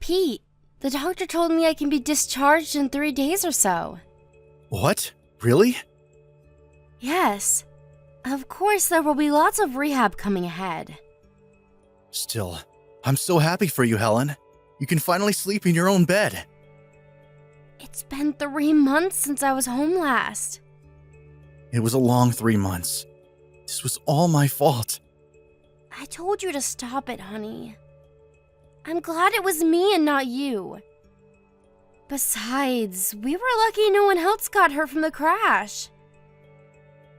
Pete, the doctor told me I can be discharged in 3 days or so. What? Really? Yes. Of course, there will be lots of rehab coming ahead. Still, I'm so happy for you, Helen. You can finally sleep in your own bed. It's been 3 months since I was home last. It was a long 3 months. This was all my fault. I told you to stop it, honey. I'm glad it was me and not you. Besides, we were lucky no one else got hurt from the crash.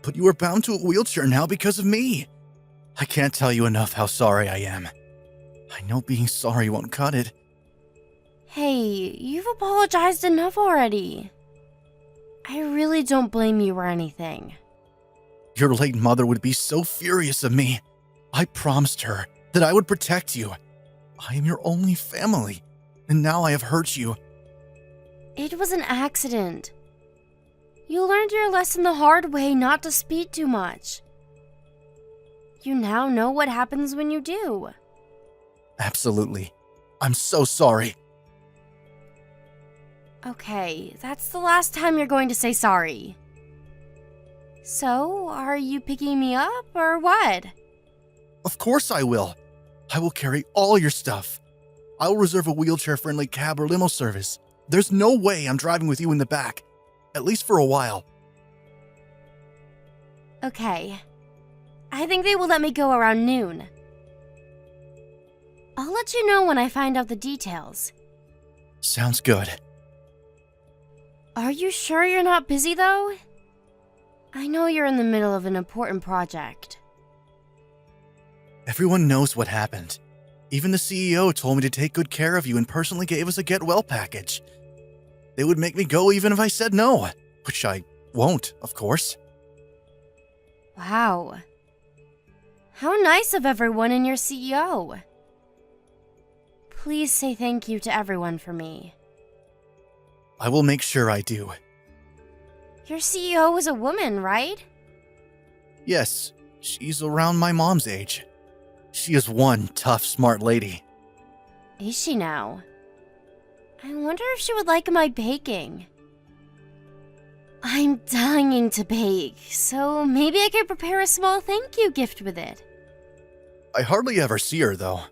But you are bound to a wheelchair now because of me. I can't tell you enough how sorry I am. I know being sorry won't cut it. Hey, you've apologized enough already. I really don't blame you or anything. Your late mother would be so furious of me. I promised her that I would protect you. I am your only family, and now I have hurt you. It was an accident. You learned your lesson the hard way not to speak too much. You now know what happens when you do. Absolutely. I'm so sorry. Okay, that's the last time you're going to say sorry. So, are you picking me up or what? Of course I will. I will carry all your stuff. I will reserve a wheelchair-friendly cab or limo service. There's no way I'm driving with you in the back, at least for a while. Okay. I think they will let me go around noon. I'll let you know when I find out the details. Sounds good. Are you sure you're not busy, though? I know you're in the middle of an important project. Everyone knows what happened. Even the CEO told me to take good care of you and personally gave us a get well package. They would make me go even if I said no, which I won't, of course. Wow. How nice of everyone and your CEO. Please say thank you to everyone for me. I will make sure I do. Your CEO is a woman, right? Yes, she's around my mom's age. She is one tough, smart lady. Is she now? I wonder if she would like my baking. I'm dying to bake, so maybe I could prepare a small thank you gift with it. I hardly ever see her, though.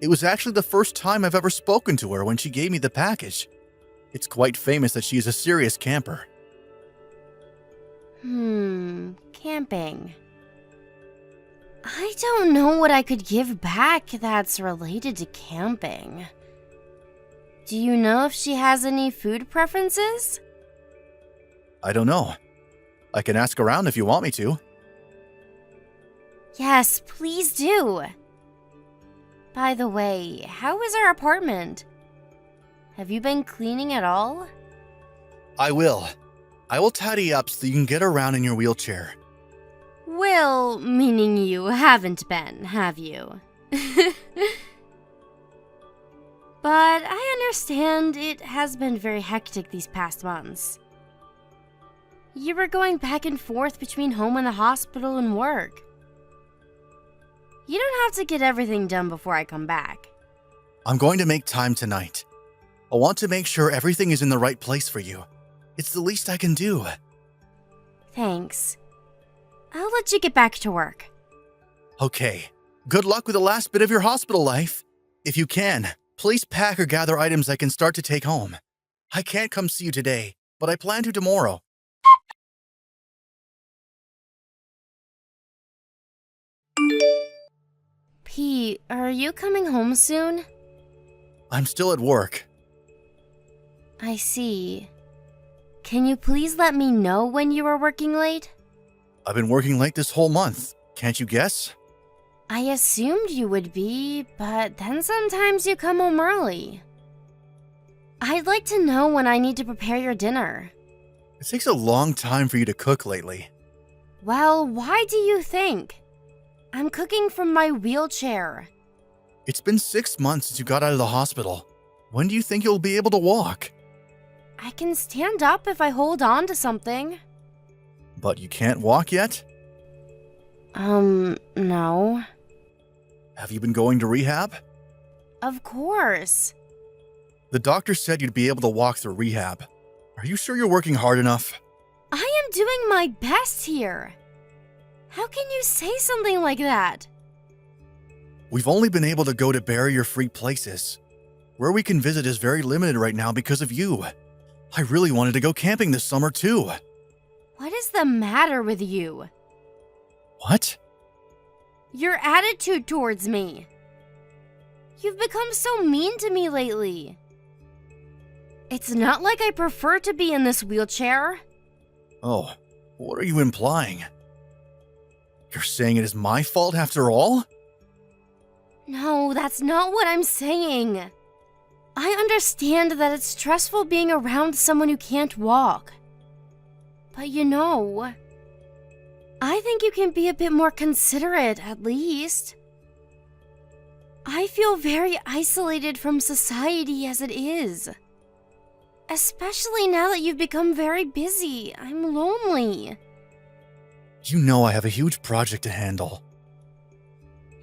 It was actually the first time I've ever spoken to her when she gave me the package. It's quite famous that she is a serious camper. Camping. I don't know what I could give back that's related to camping. Do you know if she has any food preferences? I don't know. I can ask around if you want me to. Yes, please do. By the way, how is our apartment? Have you been cleaning at all? I will. I will tidy up so you can get around in your wheelchair. Well, meaning you haven't been, have you? But I understand it has been very hectic these past months. You were going back and forth between home and the hospital and work. You don't have to get everything done before I come back. I'm going to make time tonight. I want to make sure everything is in the right place for you. It's the least I can do. Thanks. I'll let you get back to work. Okay. Good luck with the last bit of your hospital life. If you can, please pack or gather items I can start to take home. I can't come see you today, but I plan to tomorrow. Pete, are you coming home soon? I'm still at work. I see. Can you please let me know when you are working late? I've been working late this whole month. Can't you guess? I assumed you would be, but then sometimes you come home early. I'd like to know when I need to prepare your dinner. It takes a long time for you to cook lately. Well, why do you think? I'm cooking from my wheelchair. It's been 6 months since you got out of the hospital. When do you think you'll be able to walk? I can stand up if I hold on to something. But you can't walk yet? No. Have you been going to rehab? Of course. The doctor said you'd be able to walk through rehab. Are you sure you're working hard enough? I am doing my best here. How can you say something like that? We've only been able to go to barrier-free places. Where we can visit is very limited right now because of you. I really wanted to go camping this summer too. What is the matter with you? What? Your attitude towards me. You've become so mean to me lately. It's not like I prefer to be in this wheelchair. Oh, what are you implying? You're saying it is my fault after all? No, that's not what I'm saying. I understand that it's stressful being around someone who can't walk. But you know, I think you can be a bit more considerate, at least. I feel very isolated from society as it is. Especially now that you've become very busy. I'm lonely. You know I have a huge project to handle.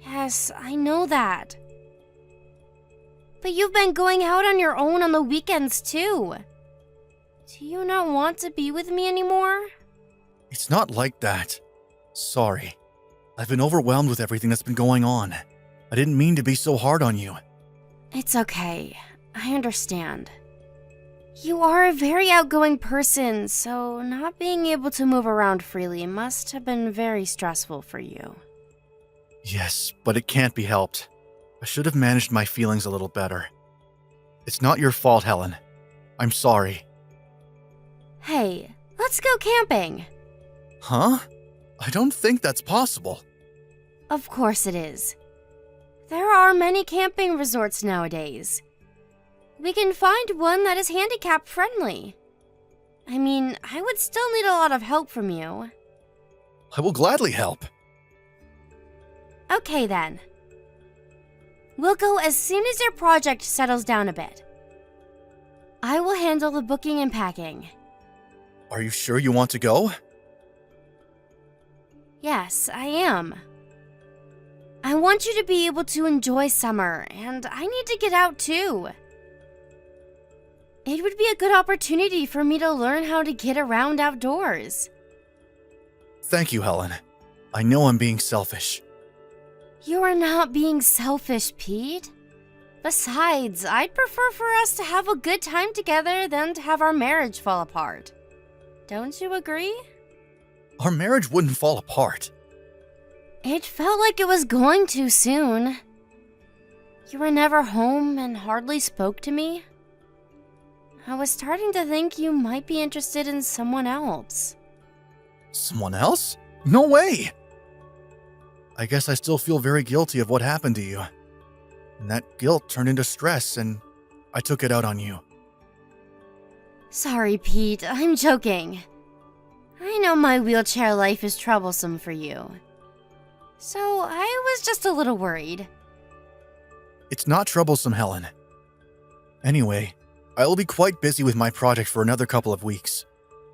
Yes, I know that. But you've been going out on your own on the weekends too. Do you not want to be with me anymore? It's not like that. Sorry. I've been overwhelmed with everything that's been going on. I didn't mean to be so hard on you. It's okay. I understand. You are a very outgoing person, so not being able to move around freely must have been very stressful for you. Yes, but it can't be helped. I should have managed my feelings a little better. It's not your fault, Helen. I'm sorry. Hey, let's go camping. Huh? I don't think that's possible. Of course it is. There are many camping resorts nowadays. We can find one that is handicap friendly. I mean, I would still need a lot of help from you. I will gladly help. Okay then. We'll go as soon as your project settles down a bit. I will handle the booking and packing. Are you sure you want to go? Yes, I am. I want you to be able to enjoy summer, and I need to get out too. It would be a good opportunity for me to learn how to get around outdoors. Thank you, Helen. I know I'm being selfish. You are not being selfish, Pete. Besides, I'd prefer for us to have a good time together than to have our marriage fall apart. Don't you agree? Our marriage wouldn't fall apart. It felt like it was going to soon. You were never home and hardly spoke to me. I was starting to think you might be interested in someone else. Someone else? No way! I guess I still feel very guilty of what happened to you. And that guilt turned into stress, and I took it out on you. Sorry, Pete, I'm joking. I know my wheelchair life is troublesome for you. So I was just a little worried. It's not troublesome, Helen. Anyway, I will be quite busy with my project for another couple of weeks.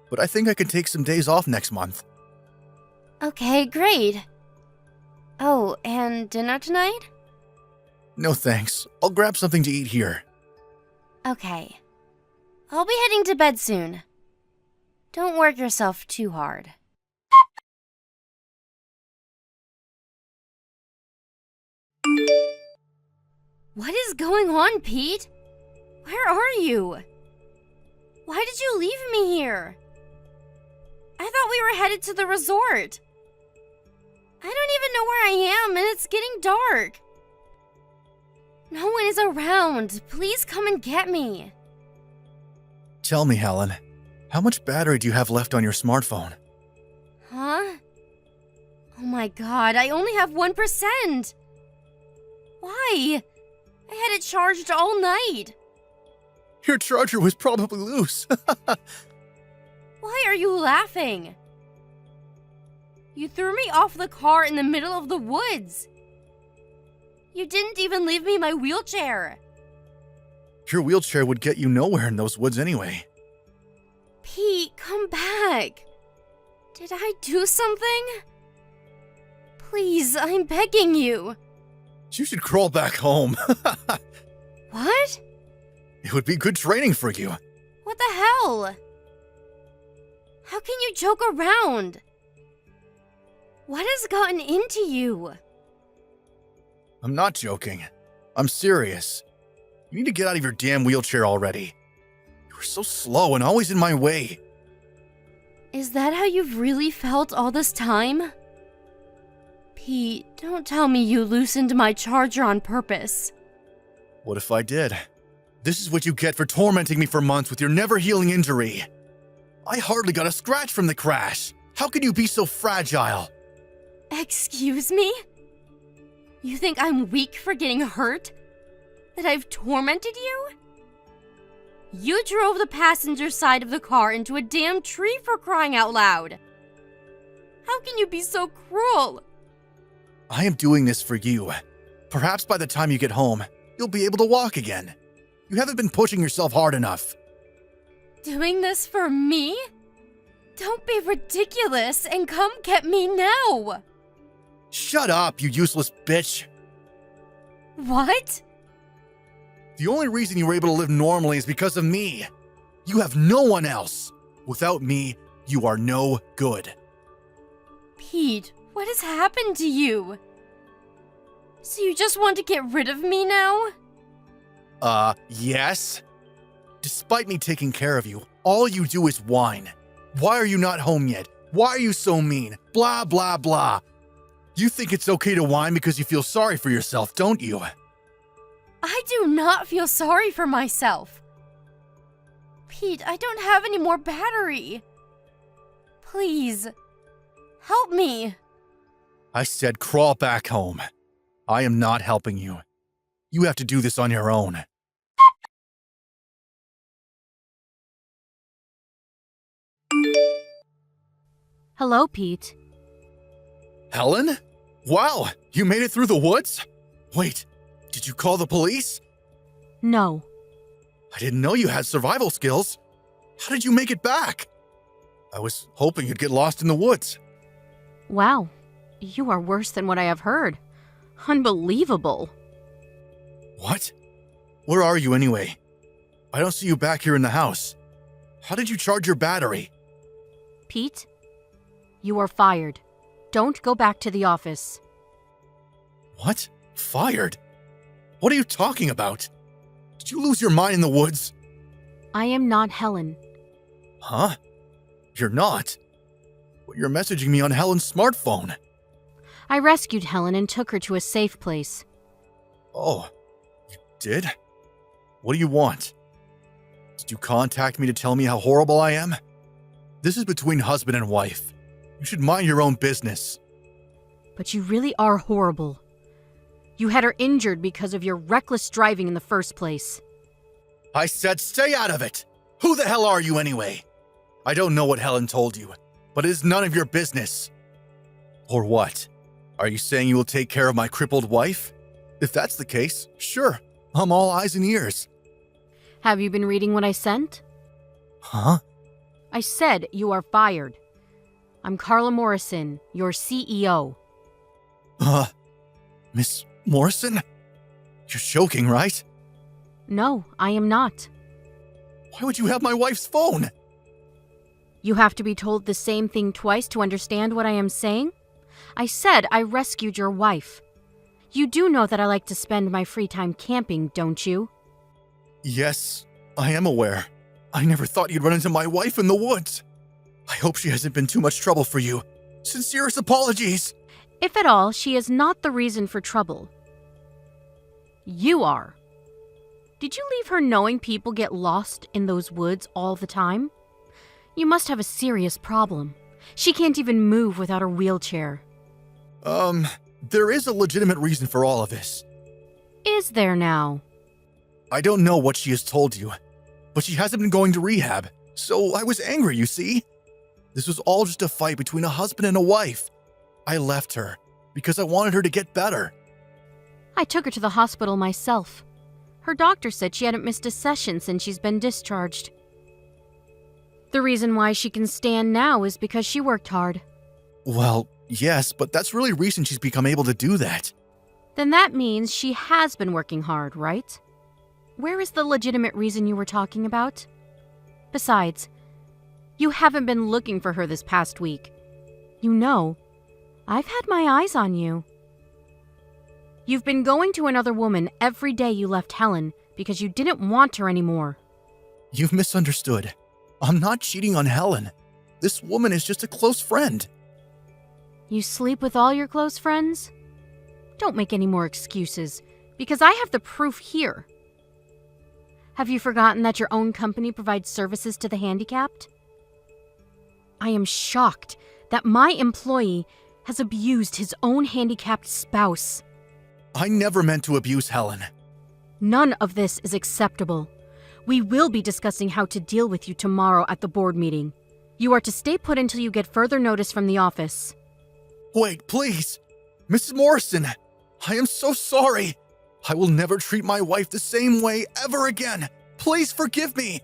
But I think I can take some days off next month. Okay, great. Oh, and dinner tonight? No thanks. I'll grab something to eat here. Okay. I'll be heading to bed soon. Don't work yourself too hard. What is going on, Pete? Where are you? Why did you leave me here? I thought we were headed to the resort. I don't even know where I am, and it's getting dark. No one is around. Please come and get me. Tell me, Helen, how much battery do you have left on your smartphone? Huh? Oh my god, I only have 1%. Why? I had it charged all night. Your charger was probably loose. Why are you laughing? You threw me off the car in the middle of the woods. You didn't even leave me my wheelchair. Your wheelchair would get you nowhere in those woods anyway. Pete, come back. Did I do something? Please, I'm begging you. You should crawl back home. What? It would be good training for you. What the hell? How can you joke around? What has gotten into you? I'm not joking. I'm serious. You need to get out of your damn wheelchair already. You were so slow and always in my way. Is that how you've really felt all this time? Pete, don't tell me you loosened my charger on purpose. What if I did? This is what you get for tormenting me for months with your never-healing injury. I hardly got a scratch from the crash. How could you be so fragile? Excuse me? You think I'm weak for getting hurt? That I've tormented you? You drove the passenger side of the car into a damn tree for crying out loud. How can you be so cruel? I am doing this for you. Perhaps by the time you get home, you'll be able to walk again. You haven't been pushing yourself hard enough. Doing this for me? Don't be ridiculous and come get me now. Shut up, you useless bitch. What? The only reason you were able to live normally is because of me. You have no one else. Without me, you are no good. Pete, what has happened to you? So you just want to get rid of me now? Yes. Despite me taking care of you, all you do is whine. Why are you not home yet? Why are you so mean? Blah, blah, blah. You think it's okay to whine because you feel sorry for yourself, don't you? I do not feel sorry for myself. Pete, I don't have any more battery. Please, help me. I said crawl back home. I am not helping you. You have to do this on your own. Hello, Pete. Helen? Wow, you made it through the woods? Wait, did you call the police? No. I didn't know you had survival skills. How did you make it back? I was hoping you'd get lost in the woods. Wow, you are worse than what I have heard. Unbelievable. What? Where are you anyway? I don't see you back here in the house. How did you charge your battery? Pete, you are fired. Don't go back to the office. What? Fired? What are you talking about? Did you lose your mind in the woods? I am not Helen. Huh? You're not? But you're messaging me on Helen's smartphone. I rescued Helen and took her to a safe place. Oh, you did? What do you want? Did you contact me to tell me how horrible I am? This is between husband and wife. You should mind your own business. But you really are horrible. You had her injured because of your reckless driving in the first place. I said stay out of it! Who the hell are you anyway? I don't know what Helen told you, but it is none of your business. Or what? Are you saying you will take care of my crippled wife? If that's the case, sure, I'm all eyes and ears. Have you been reading what I sent? Huh? I said you are fired. I'm Carla Morrison, your CEO. Miss Morrison? You're joking, right? No, I am not. Why would you have my wife's phone? You have to be told the same thing twice to understand what I am saying? I said I rescued your wife. You do know that I like to spend my free time camping, don't you? Yes, I am aware. I never thought you'd run into my wife in the woods. I hope she hasn't been too much trouble for you. Sincerest apologies. If at all, she is not the reason for trouble. You are. Did you leave her knowing people get lost in those woods all the time? You must have a serious problem. She can't even move without her wheelchair. There is a legitimate reason for all of this. Is there now? I don't know what she has told you, but she hasn't been going to rehab, so I was angry, you see? This was all just a fight between a husband and a wife. I left her because I wanted her to get better. I took her to the hospital myself. Her doctor said she hadn't missed a session since she's been discharged. The reason why she can stand now is because she worked hard. Well, yes, but that's really recent she's become able to do that. Then that means she has been working hard, right? Where is the legitimate reason you were talking about? Besides, you haven't been looking for her this past week. You know, I've had my eyes on you. You've been going to another woman every day you left Helen because you didn't want her anymore. You've misunderstood. I'm not cheating on Helen. This woman is just a close friend. You sleep with all your close friends? Don't make any more excuses, because I have the proof here. Have you forgotten that your own company provides services to the handicapped? I am shocked that my employee has abused his own handicapped spouse. I never meant to abuse Helen. None of this is acceptable. We will be discussing how to deal with you tomorrow at the board meeting. You are to stay put until you get further notice from the office. Wait, please. Mrs. Morrison, I am so sorry. I will never treat my wife the same way ever again. Please forgive me.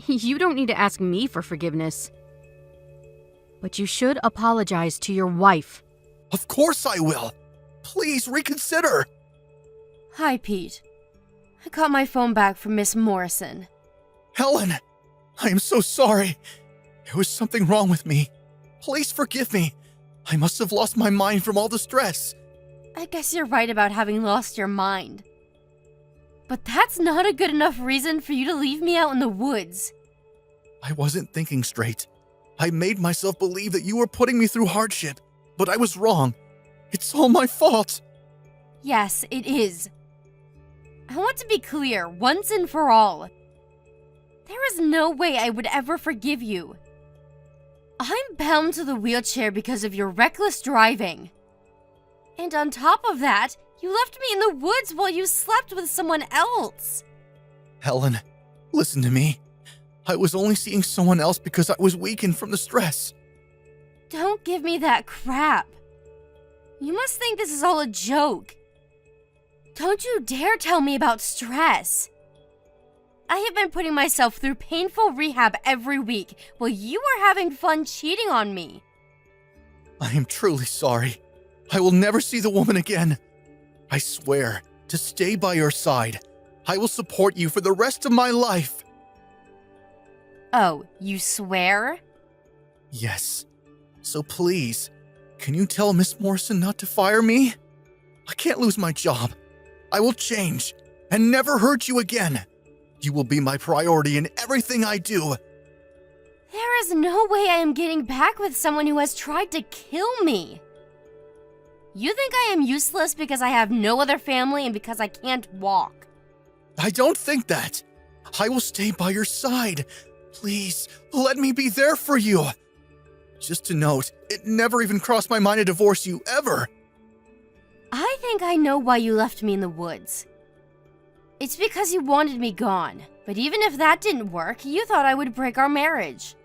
You don't need to ask me for forgiveness. But you should apologize to your wife. Of course I will. Please reconsider. Hi, Pete. I got my phone back from Miss Morrison. Helen, I am so sorry. There was something wrong with me. Please forgive me. I must have lost my mind from all the stress. I guess you're right about having lost your mind. But that's not a good enough reason for you to leave me out in the woods. I wasn't thinking straight. I made myself believe that you were putting me through hardship, but I was wrong. It's all my fault. Yes, it is. I want to be clear once and for all. There is no way I would ever forgive you. I'm bound to the wheelchair because of your reckless driving. And on top of that, you left me in the woods while you slept with someone else. Helen, listen to me. I was only seeing someone else because I was weakened from the stress. Don't give me that crap. You must think this is all a joke. Don't you dare tell me about stress. I have been putting myself through painful rehab every week while you are having fun cheating on me. I am truly sorry. I will never see the woman again. I swear to stay by your side. I will support you for the rest of my life. Oh, you swear? Yes. So please, can you tell Miss Morrison not to fire me? I can't lose my job. I will change and never hurt you again. You will be my priority in everything I do. There is no way I am getting back with someone who has tried to kill me. You think I am useless because I have no other family and because I can't walk? I don't think that. I will stay by your side. Please, let me be there for you. Just to note, it never even crossed my mind to divorce you, ever. I think I know why you left me in the woods. It's because you wanted me gone, but even if that didn't work, you thought I would break our marriage.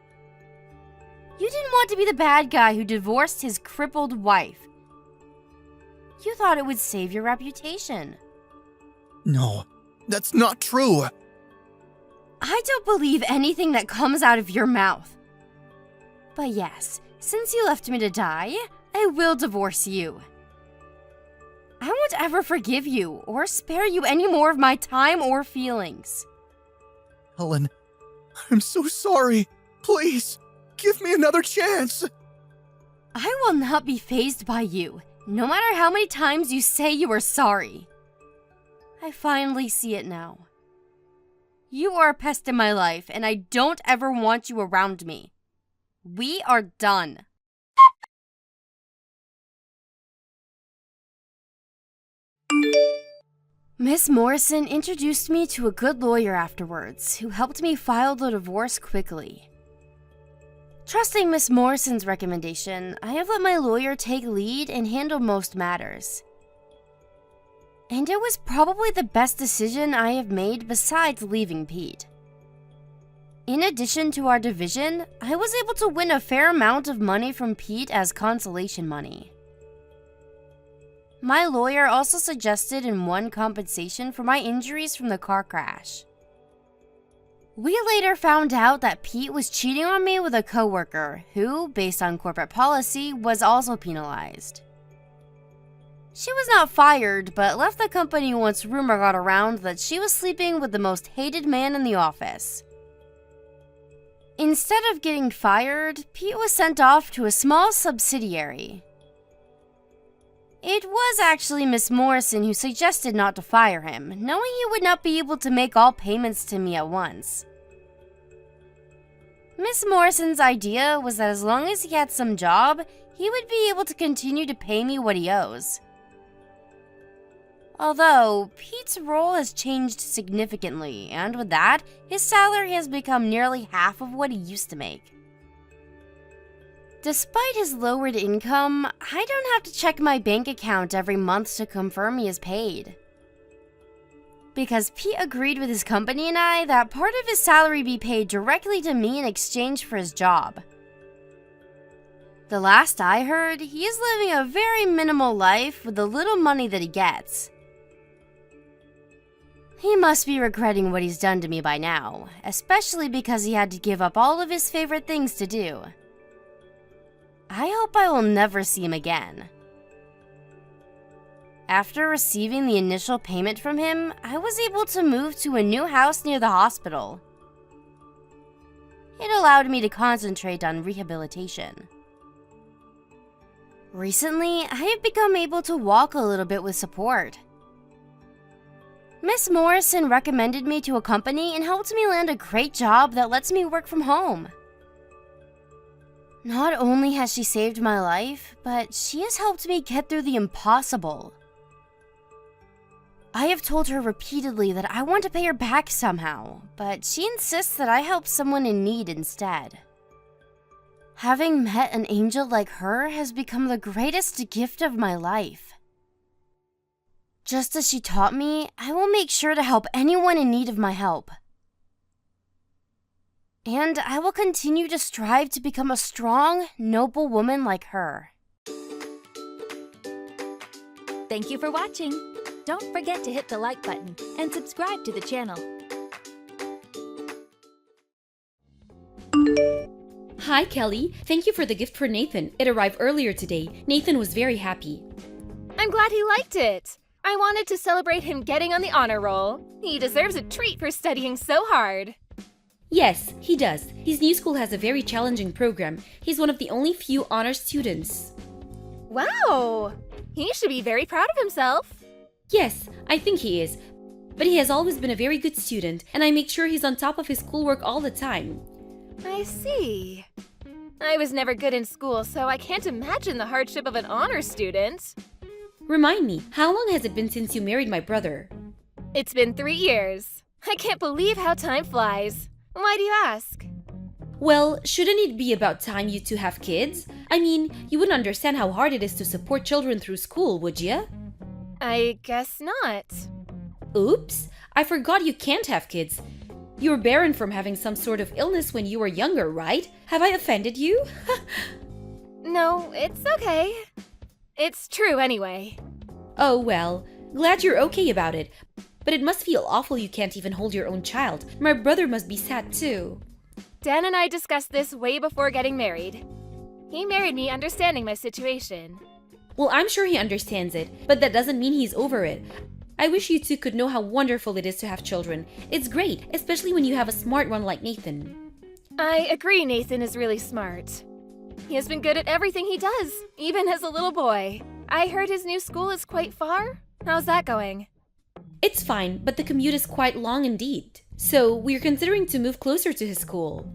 You didn't want to be the bad guy who divorced his crippled wife. You thought it would save your reputation. No, that's not true. I don't believe anything that comes out of your mouth. But yes, since you left me to die, I will divorce you. I won't ever forgive you or spare you any more of my time or feelings. Helen, I'm so sorry. Please, give me another chance. I will not be fazed by you, no matter how many times you say you are sorry. I finally see it now. You are a pest in my life, and I don't ever want you around me. We are done. Miss Morrison introduced me to a good lawyer afterwards, who helped me file the divorce quickly. Trusting Miss Morrison's recommendation, I have let my lawyer take lead and handle most matters. And it was probably the best decision I have made besides leaving Pete. In addition to our division, I was able to win a fair amount of money from Pete as consolation money. My lawyer also suggested and won compensation for my injuries from the car crash. We later found out that Pete was cheating on me with a coworker who, based on corporate policy, was also penalized. She was not fired, but left the company once rumor got around that she was sleeping with the most hated man in the office. Instead of getting fired, Pete was sent off to a small subsidiary. It was actually Miss Morrison who suggested not to fire him, knowing he would not be able to make all payments to me at once. Miss Morrison's idea was that as long as he had some job, he would be able to continue to pay me what he owes. Although, Pete's role has changed significantly, and with that, his salary has become nearly half of what he used to make. Despite his lowered income, I don't have to check my bank account every month to confirm he is paid. Because Pete agreed with his company and I that part of his salary be paid directly to me in exchange for his job. The last I heard, he is living a very minimal life with the little money that he gets. He must be regretting what he's done to me by now, especially because he had to give up all of his favorite things to do. I hope I will never see him again. After receiving the initial payment from him, I was able to move to a new house near the hospital. It allowed me to concentrate on rehabilitation. Recently, I have become able to walk a little bit with support. Miss Morrison recommended me to a company and helped me land a great job that lets me work from home. Not only has she saved my life, but she has helped me get through the impossible. I have told her repeatedly that I want to pay her back somehow, but she insists that I help someone in need instead. Having met an angel like her has become the greatest gift of my life. Just as she taught me, I will make sure to help anyone in need of my help. And I will continue to strive to become a strong, noble woman like her. Thank you for watching. Don't forget to hit the like button and subscribe to the channel. Hi, Kelly. Thank you for the gift for Nathan. It arrived earlier today. Nathan was very happy. I'm glad he liked it. I wanted to celebrate him getting on the honor roll. He deserves a treat for studying so hard. Yes, he does. His new school has a very challenging program. He's one of the only few honor students. Wow! He should be very proud of himself. Yes, I think he is. But he has always been a very good student, and I make sure he's on top of his schoolwork all the time. I see. I was never good in school, so I can't imagine the hardship of an honor student. Remind me, how long has it been since you married my brother? It's been 3 years. I can't believe how time flies. Why do you ask? Well, shouldn't it be about time you two have kids? I mean, you wouldn't understand how hard it is to support children through school, would you? I guess not. Oops, I forgot you can't have kids. You were barren from having some sort of illness when you were younger, right? Have I offended you? No, it's okay. It's true anyway. Oh well, glad you're okay about it. But it must feel awful you can't even hold your own child. My brother must be sad too. Dan and I discussed this way before getting married. He married me understanding my situation. Well, I'm sure he understands it, but that doesn't mean he's over it. I wish you two could know how wonderful it is to have children. It's great, especially when you have a smart one like Nathan. I agree Nathan is really smart. He has been good at everything he does, even as a little boy. I heard his new school is quite far. How's that going? It's fine, but the commute is quite long indeed. So, we're considering to move closer to his school.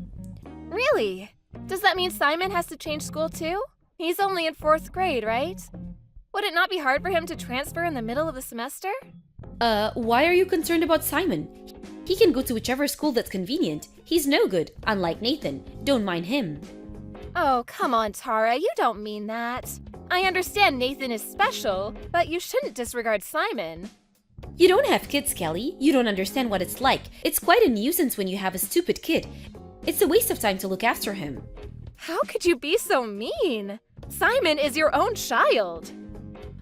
Really? Does that mean Simon has to change school too? He's only in 4th grade, right? Would it not be hard for him to transfer in the middle of the semester? Why are you concerned about Simon? He can go to whichever school that's convenient. He's no good, unlike Nathan. Don't mind him. Oh, come on, Tara, you don't mean that. I understand Nathan is special, but you shouldn't disregard Simon. You don't have kids, Kelly. You don't understand what it's like. It's quite a nuisance when you have a stupid kid. It's a waste of time to look after him. How could you be so mean? Simon is your own child.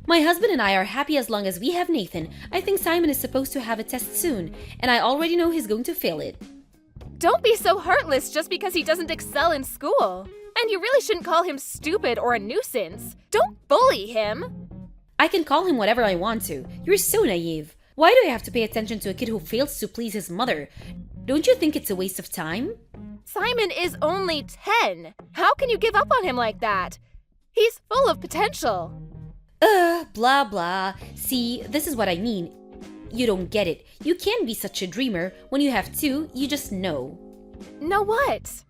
My husband and I are happy as long as we have Nathan. I think Simon is supposed to have a test soon, and I already know he's going to fail it. Don't be so heartless just because he doesn't excel in school. And you really shouldn't call him stupid or a nuisance. Don't bully him. I can call him whatever I want to. You're so naive. Why do I have to pay attention to a kid who fails to please his mother? Don't you think it's a waste of time? Simon is only 10. How can you give up on him like that? He's full of potential. Blah blah. See, this is what I mean. You don't get it. You can't be such a dreamer. When you have two, you just know. Know what?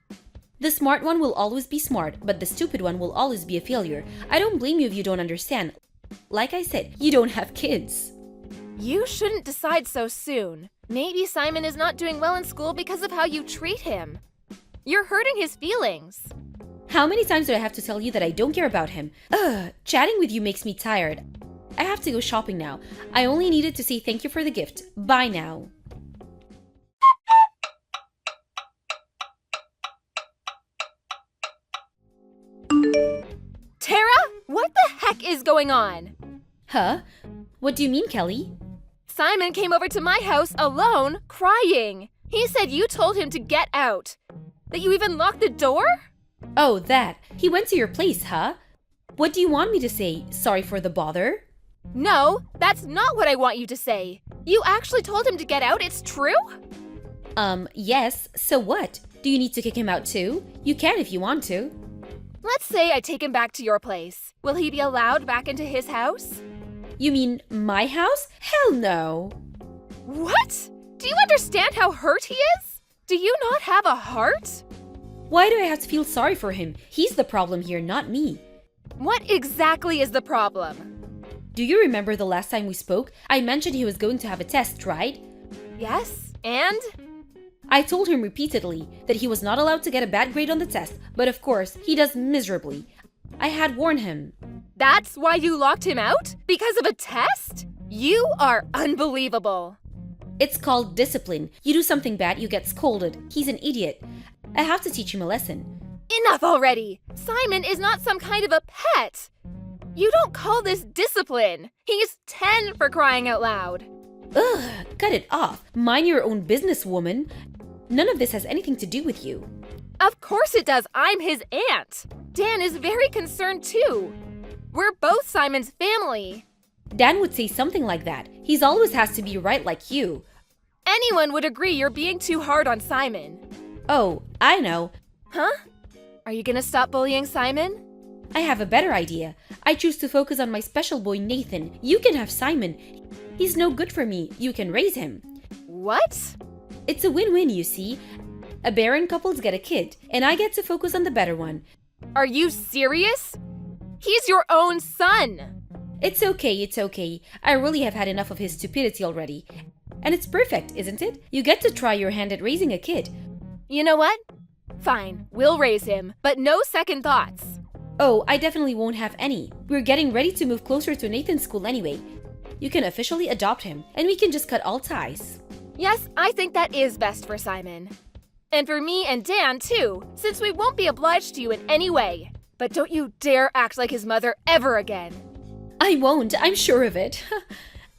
The smart one will always be smart, but the stupid one will always be a failure. I don't blame you if you don't understand. Like I said, you don't have kids. You shouldn't decide so soon. Maybe Simon is not doing well in school because of how you treat him. You're hurting his feelings. How many times do I have to tell you that I don't care about him? Chatting with you makes me tired. I have to go shopping now. I only needed to say thank you for the gift. Bye now. Tara, what the heck is going on? Huh? What do you mean, Kelly? Simon came over to my house alone, crying. He said you told him to get out. That you even locked the door? Oh, that. He went to your place, huh? What do you want me to say? Sorry for the bother? No, that's not what I want you to say. You actually told him to get out, it's true? Yes. So what? Do you need to kick him out too? You can if you want to. Let's say I take him back to your place. Will he be allowed back into his house? You mean my house? Hell no. What? Do you understand how hurt he is? Do you not have a heart? Why do I have to feel sorry for him? He's the problem here, not me. What exactly is the problem? Do you remember the last time we spoke? I mentioned he was going to have a test, right? Yes, and? I told him repeatedly that he was not allowed to get a bad grade on the test, but of course, he does miserably. I had warned him. That's why you locked him out? Because of a test? You are unbelievable. It's called discipline. You do something bad, you get scolded. He's an idiot. I have to teach him a lesson. Enough already! Simon is not some kind of a pet! You don't call this discipline! He's 10 for crying out loud! Ugh, cut it off. Mind your own business, woman. None of this has anything to do with you. Of course it does, I'm his aunt! Dan is very concerned too! We're both Simon's family! Dan would say something like that. He's always has to be right like you. Anyone would agree you're being too hard on Simon. Oh, I know. Huh? Are you gonna stop bullying Simon? I have a better idea. I choose to focus on my special boy Nathan. You can have Simon. He's no good for me. You can raise him. What? It's a win-win, you see. A barren couples get a kid, and I get to focus on the better one. Are you serious? He's your own son! It's okay. I really have had enough of his stupidity already. And it's perfect, isn't it? You get to try your hand at raising a kid. You know what? Fine, we'll raise him, but no second thoughts. Oh, I definitely won't have any. We're getting ready to move closer to Nathan's school anyway. You can officially adopt him, and we can just cut all ties. Yes, I think that is best for Simon. And for me and Dan, too, since we won't be obliged to you in any way. But don't you dare act like his mother ever again. I won't, I'm sure of it.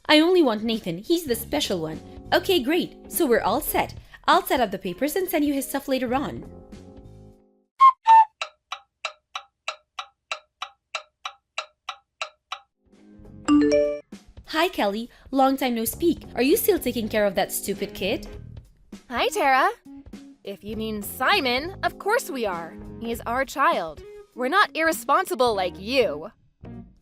I only want Nathan, he's the special one. Okay, great, so we're all set. I'll set up the papers and send you his stuff later on. Hi, Kelly. Long time no speak. Are you still taking care of that stupid kid? Hi, Tara. If you mean Simon, of course we are. He's our child. We're not irresponsible like you.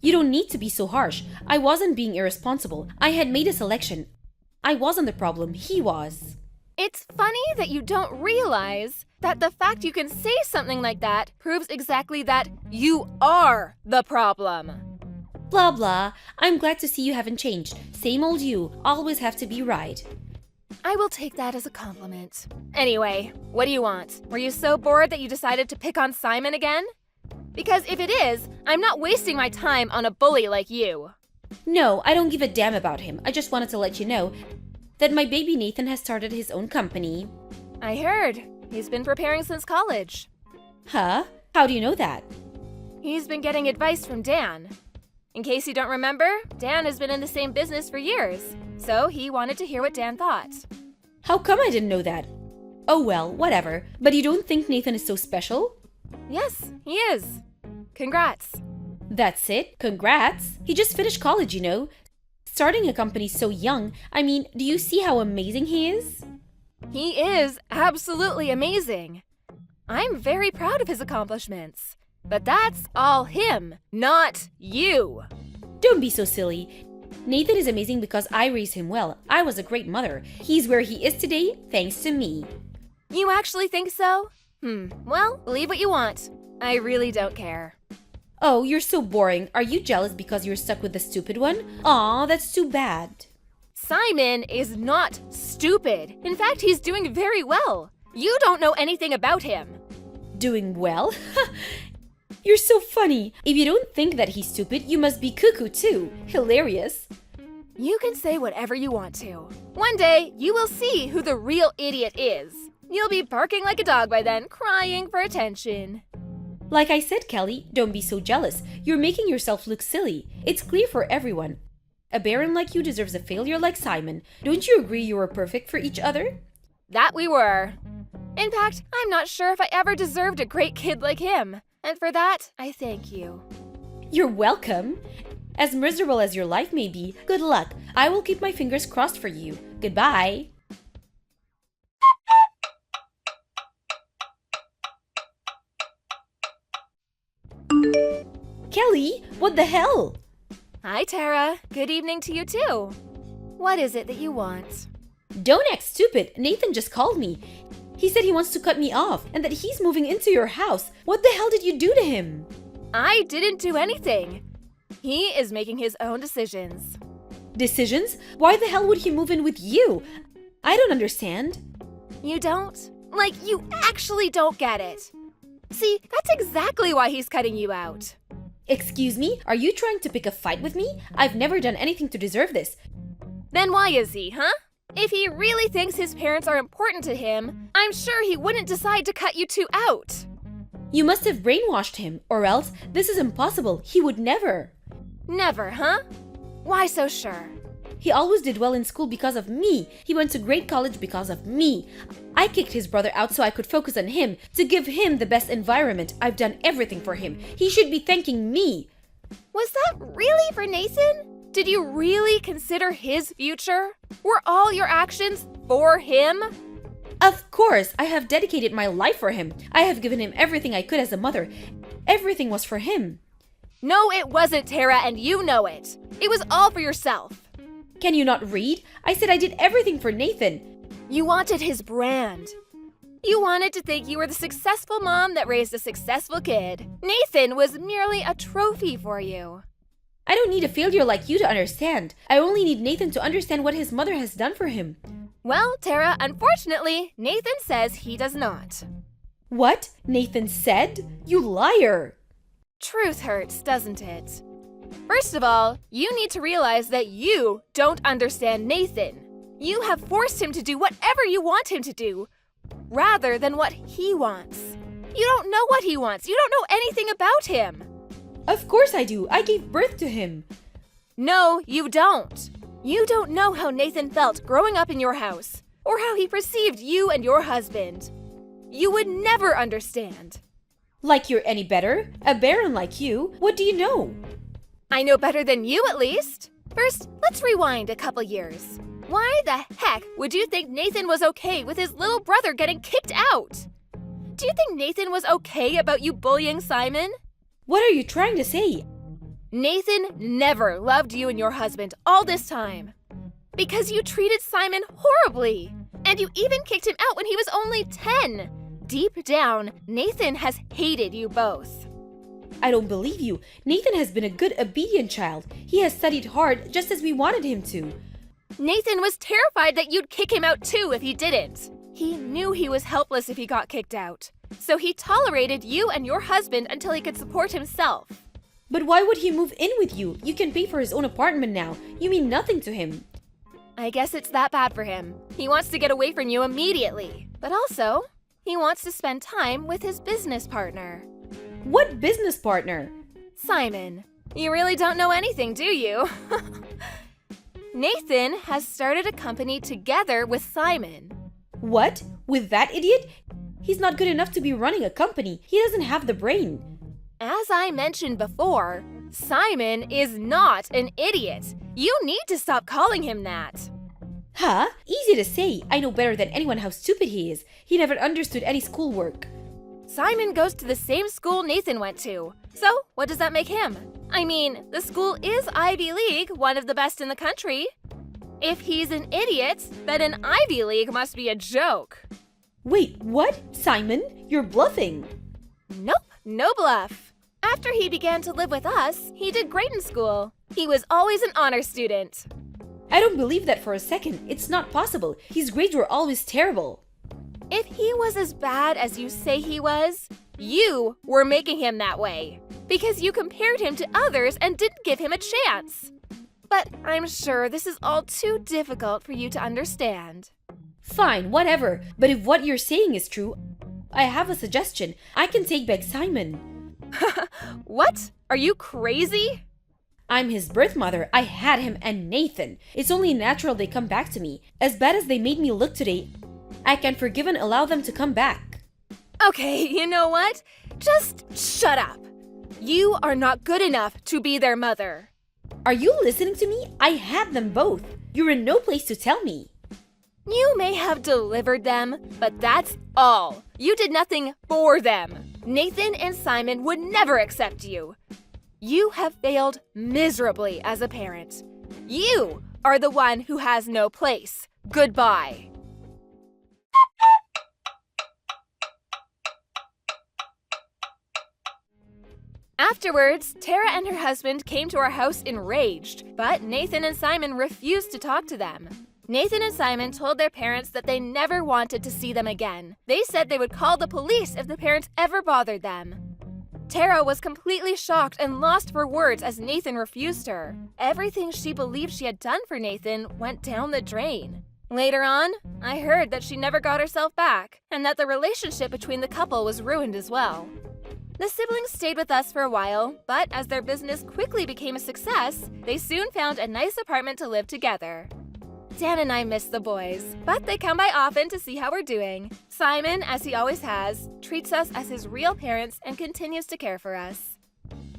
You don't need to be so harsh. I wasn't being irresponsible. I had made a selection. I wasn't the problem. He was. It's funny that you don't realize that the fact you can say something like that proves exactly that you are the problem. Blah blah. I'm glad to see you haven't changed. Same old you. Always have to be right. I will take that as a compliment. Anyway, what do you want? Were you so bored that you decided to pick on Simon again? Because if it is, I'm not wasting my time on a bully like you. No, I don't give a damn about him. I just wanted to let you know that my baby Nathan has started his own company. I heard. He's been preparing since college. Huh? How do you know that? He's been getting advice from Dan. In case you don't remember, Dan has been in the same business for years, so he wanted to hear what Dan thought. How come I didn't know that? Oh well, whatever. But you don't think Nathan is so special? Yes, he is. Congrats. That's it? Congrats! He just finished college, you know. Starting a company so young, I mean, do you see how amazing he is? He is absolutely amazing. I'm very proud of his accomplishments. But that's all him, not you. Don't be so silly. Nathan is amazing because I raised him well. I was a great mother. He's where he is today thanks to me. You actually think so? Well, believe what you want. I really don't care. Oh, you're so boring. Are you jealous because you're stuck with the stupid one? Aw, that's too bad. Simon is not stupid. In fact, he's doing very well. You don't know anything about him. Doing well? You're so funny. If you don't think that he's stupid, you must be cuckoo too. Hilarious. You can say whatever you want to. One day, you will see who the real idiot is. You'll be barking like a dog by then, crying for attention. Like I said, Kelly, don't be so jealous. You're making yourself look silly. It's clear for everyone. A baron like you deserves a failure like Simon. Don't you agree you were perfect for each other? That we were. In fact, I'm not sure if I ever deserved a great kid like him. And for that, I thank you. You're welcome. As miserable as your life may be, good luck. I will keep my fingers crossed for you. Goodbye. Kelly, what the hell? Hi, Tara. Good evening to you too. What is it that you want? Don't act stupid. Nathan just called me. He said he wants to cut me off and that he's moving into your house. What the hell did you do to him? I didn't do anything. He is making his own decisions. Decisions? Why the hell would he move in with you? I don't understand. You don't? Like, you actually don't get it. See, that's exactly why he's cutting you out. Excuse me? Are you trying to pick a fight with me? I've never done anything to deserve this. Then why is he, huh? If he really thinks his parents are important to him, I'm sure he wouldn't decide to cut you two out. You must have brainwashed him, or else this is impossible. He would never. Never, huh? Why so sure? He always did well in school because of me. He went to great college because of me. I kicked his brother out so I could focus on him, to give him the best environment. I've done everything for him. He should be thanking me. Was that really for Nathan? Did you really consider his future? Were all your actions for him? Of course, I have dedicated my life for him. I have given him everything I could as a mother. Everything was for him. No, it wasn't, Tara, and you know it. It was all for yourself. Can you not read? I said I did everything for Nathan. You wanted his brand. You wanted to think you were the successful mom that raised a successful kid. Nathan was merely a trophy for you. I don't need a failure like you to understand. I only need Nathan to understand what his mother has done for him. Well, Tara, unfortunately, Nathan says he does not. What? Nathan said? You liar! Truth hurts, doesn't it? First of all, you need to realize that you don't understand Nathan. You have forced him to do whatever you want him to do, rather than what he wants. You don't know what he wants. You don't know anything about him. Of course I do. I gave birth to him. No, you don't. You don't know how Nathan felt growing up in your house, or how he perceived you and your husband. You would never understand. Like you're any better? A baron like you? What do you know? I know better than you, at least. First, let's rewind a couple years. Why the heck would you think Nathan was okay with his little brother getting kicked out? Do you think Nathan was okay about you bullying Simon? What are you trying to say? Nathan never loved you and your husband all this time. Because you treated Simon horribly. And you even kicked him out when he was only 10. Deep down, Nathan has hated you both. I don't believe you. Nathan has been a good, obedient child. He has studied hard just as we wanted him to. Nathan was terrified that you'd kick him out too if he didn't. He knew he was helpless if he got kicked out. So he tolerated you and your husband until he could support himself. But why would he move in with you? You can pay for his own apartment now. You mean nothing to him. I guess it's that bad for him. He wants to get away from you immediately. But also, he wants to spend time with his business partner. What business partner? Simon. You really don't know anything, do you? Nathan has started a company together with Simon. What? With that idiot? He's not good enough to be running a company. He doesn't have the brain. As I mentioned before, Simon is not an idiot. You need to stop calling him that. Huh? Easy to say. I know better than anyone how stupid he is. He never understood any schoolwork. Simon goes to the same school Nathan went to. So, what does that make him? I mean, the school is Ivy League, one of the best in the country. If he's an idiot, then an Ivy League must be a joke. Wait, what? Simon? You're bluffing. Nope, no bluff. After he began to live with us, he did great in school. He was always an honor student. I don't believe that for a second. It's not possible. His grades were always terrible. If he was as bad as you say he was, you were making him that way. Because you compared him to others and didn't give him a chance. But I'm sure this is all too difficult for you to understand. Fine, whatever. But if what you're saying is true, I have a suggestion. I can take back Simon. What? Are you crazy? I'm his birth mother. I had him and Nathan. It's only natural they come back to me. As bad as they made me look today, I can forgive and allow them to come back. Okay, you know what? Just shut up. You are not good enough to be their mother. Are you listening to me? I had them both. You're in no place to tell me. You may have delivered them, but that's all. You did nothing for them. Nathan and Simon would never accept you. You have failed miserably as a parent. You are the one who has no place. Goodbye. Afterwards, Tara and her husband came to our house enraged, but Nathan and Simon refused to talk to them. Nathan and Simon told their parents that they never wanted to see them again. They said they would call the police if the parents ever bothered them. Tara was completely shocked and lost for words as Nathan refused her. Everything she believed she had done for Nathan went down the drain. Later on, I heard that she never got herself back, and that the relationship between the couple was ruined as well. The siblings stayed with us for a while, but as their business quickly became a success, they soon found a nice apartment to live together. Dan and I miss the boys, but they come by often to see how we're doing. Simon, as he always has, treats us as his real parents and continues to care for us.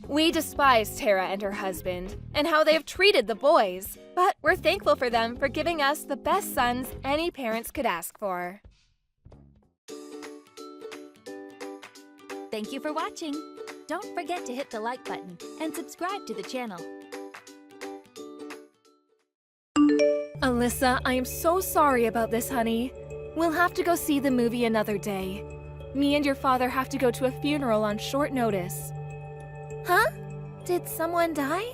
We despise Tara and her husband and how they have treated the boys, but we're thankful for them for giving us the best sons any parents could ask for. Thank you for watching. Don't forget to hit the like button and subscribe to the channel. Alyssa, I am so sorry about this, honey. We'll have to go see the movie another day. Me and your father have to go to a funeral on short notice. Huh? Did someone die?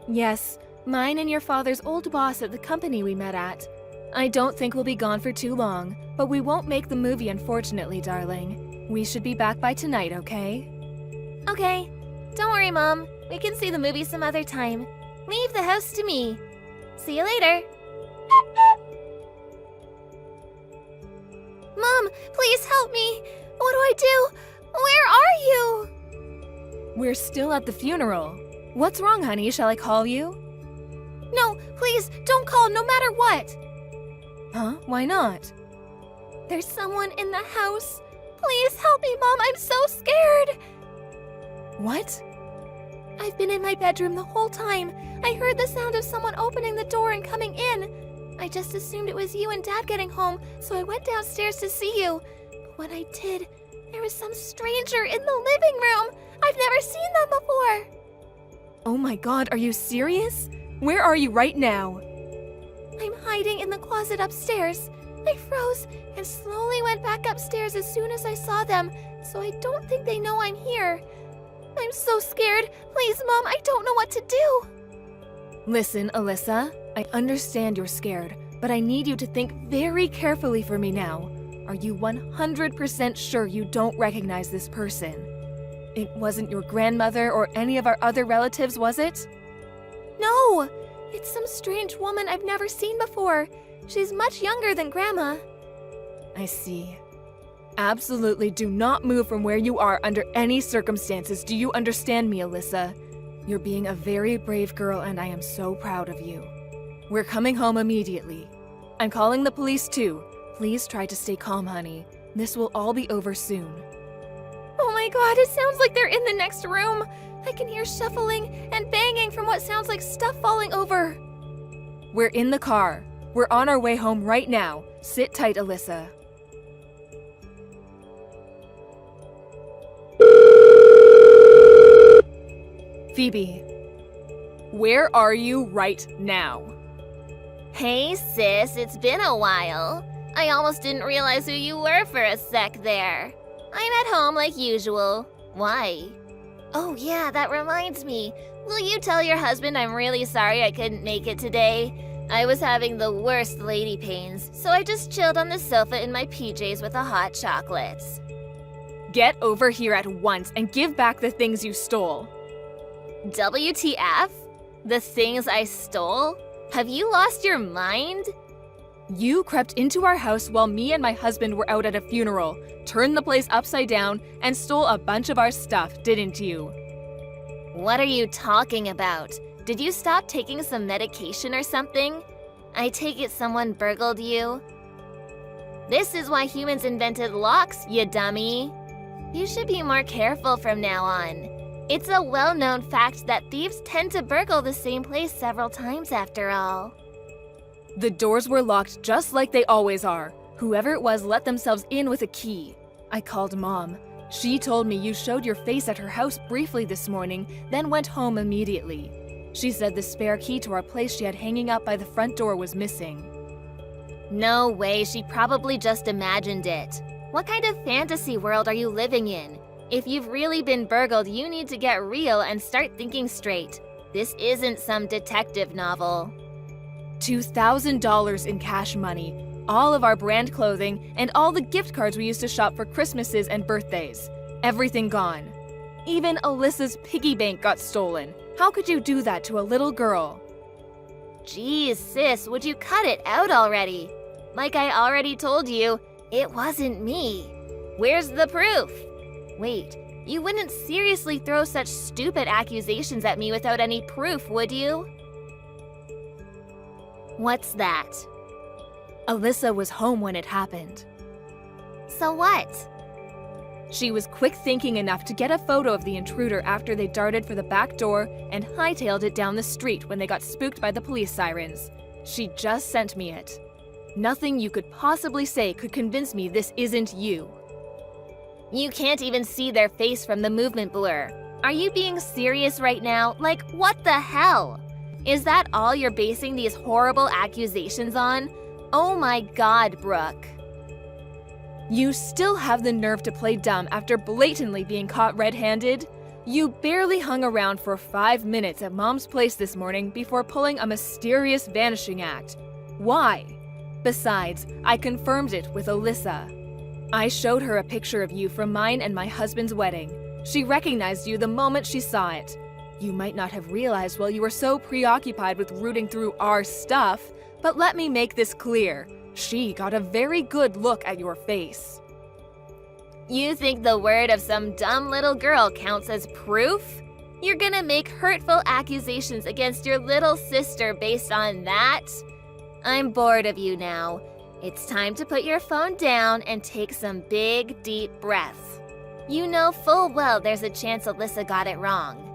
Yes, mine and your father's old boss at the company we met at. I don't think we'll be gone for too long, but we won't make the movie, unfortunately, darling. We should be back by tonight, okay? Okay. Don't worry, Mom. We can see the movie some other time. Leave the house to me. See you later. Mom, please help me. What do I do? Where are you? We're still at the funeral. What's wrong, honey? Shall I call you? No, please, don't call no matter what. Huh? Why not? There's someone in the house. Please help me, Mom. I'm so scared. What? I've been in my bedroom the whole time. I heard the sound of someone opening the door and coming in. I just assumed it was you and Dad getting home, so I went downstairs to see you. But when I did, there was some stranger in the living room. I've never seen them before. Oh my God, are you serious? Where are you right now? I'm hiding in the closet upstairs. I froze and slowly went back upstairs as soon as I saw them, so I don't think they know I'm here. I'm so scared. Please, Mom, I don't know what to do. Listen, Alyssa, I understand you're scared, but I need you to think very carefully for me now. Are you 100% sure you don't recognize this person? It wasn't your grandmother or any of our other relatives, was it? No, it's some strange woman I've never seen before. She's much younger than Grandma. I see. Absolutely do not move from where you are under any circumstances. Do you understand me, Alyssa? You're being a very brave girl, and I am so proud of you. We're coming home immediately. I'm calling the police too. Please try to stay calm, honey. This will all be over soon. Oh my God, it sounds like they're in the next room. I can hear shuffling and banging from what sounds like stuff falling over. We're in the car. We're on our way home right now. Sit tight, Alyssa. Phoebe, where are you right now? Hey sis, it's been a while. I almost didn't realize who you were for a sec there. I'm at home like usual. Why? Oh yeah, that reminds me. Will you tell your husband I'm really sorry I couldn't make it today? I was having the worst lady pains, so I just chilled on the sofa in my PJs with a hot chocolate. Get over here at once and give back the things you stole. WTF? The things I stole? Have you lost your mind? You crept into our house while me and my husband were out at a funeral, turned the place upside down, and stole a bunch of our stuff, didn't you? What are you talking about? Did you stop taking some medication or something? I take it someone burgled you? This is why humans invented locks, you dummy. You should be more careful from now on. It's a well-known fact that thieves tend to burgle the same place several times after all. The doors were locked just like they always are. Whoever it was let themselves in with a key. I called Mom. She told me you showed your face at her house briefly this morning, then went home immediately. She said the spare key to our place she had hanging up by the front door was missing. No way, she probably just imagined it. What kind of fantasy world are you living in? If you've really been burgled, you need to get real and start thinking straight. This isn't some detective novel. $2,000 in cash money, all of our brand clothing, and all the gift cards we used to shop for Christmases and birthdays. Everything gone. Even Alyssa's piggy bank got stolen. How could you do that to a little girl? Geez, sis, would you cut it out already? Like I already told you, it wasn't me. Where's the proof? Wait, you wouldn't seriously throw such stupid accusations at me without any proof, would you? What's that? Alyssa was home when it happened. So what? She was quick thinking enough to get a photo of the intruder after they darted for the back door and hightailed it down the street when they got spooked by the police sirens. She just sent me it. Nothing you could possibly say could convince me this isn't you. You can't even see their face from the movement blur. Are you being serious right now? Like, what the hell? Is that all you're basing these horrible accusations on? Oh my God, Brooke. You still have the nerve to play dumb after blatantly being caught red-handed? You barely hung around for 5 minutes at Mom's place this morning before pulling a mysterious vanishing act. Why? Besides, I confirmed it with Alyssa. I showed her a picture of you from mine and my husband's wedding. She recognized you the moment she saw it. You might not have realized while you were so preoccupied with rooting through our stuff, but let me make this clear. She got a very good look at your face. You think the word of some dumb little girl counts as proof? You're gonna make hurtful accusations against your little sister based on that? I'm bored of you now. It's time to put your phone down and take some big, deep breaths. You know full well there's a chance Alyssa got it wrong.